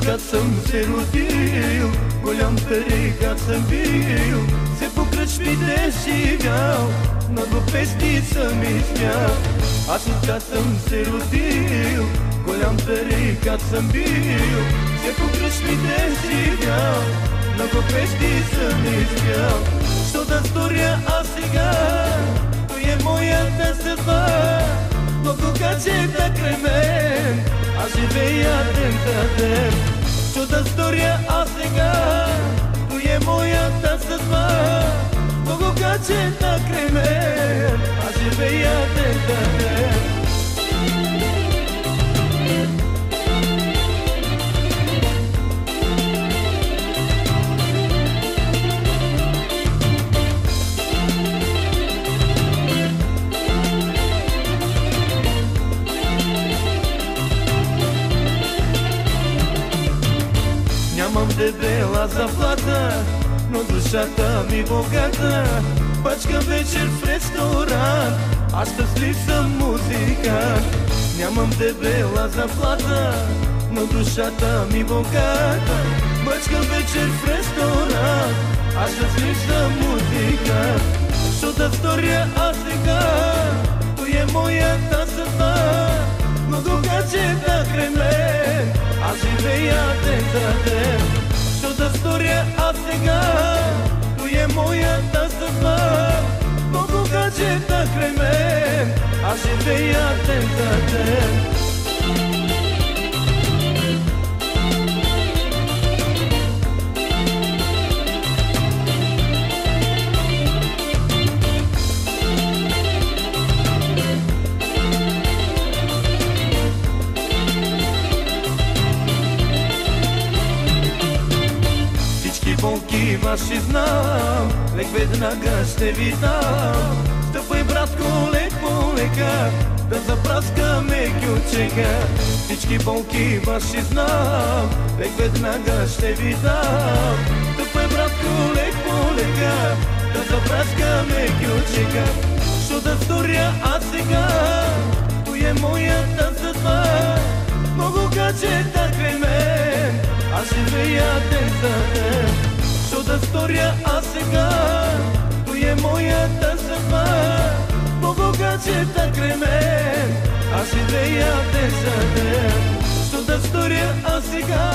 Kat съм се родил, голям тарикат съм бил, се по кръчмите живял, много песни съм изпял. Аз от съм се родил, голям тарикат съм бил, се по кръчмите живял, много песни съм изпял. Що да сторя аз сега, той е моята съдба, много гаджета край мен, аз живея ден за ден. Що да сторя аз сега, той е моята съдба, много гаджета край мен, аз живея ден за ден. Нямам дебела заплата, но душата ми богата. Пачкам вечер в ресторант, аз щастлив съм музикант. Нямам дебела заплата, но душата ми богата. Пачкам вечер в ресторант, аз щастлив съм музикант. Що да сторя аз сега, той е моята съдба, много гаджета край мен, аз живея ден за ден. Що да сторя аз сега, той е моята съдба, много гаджета край мен, аз живея ден за ден. Болки ваши знам, лек веднага ще ви дам. Стъпай, братко, лек по лека, да запраскаме кючека. Всички болки ваши знам, лек веднага ще ви дам. Стъпай, братко, лек по лека, да запраскаме кючека. Що да сторя аз сега, той е моята съдба, много гаджета край мен, аз живея ден за ден. Що да сторя аз сега, той е моята съдба, много гаджета край мен, аз живея ден за ден. Що да сторя аз сега,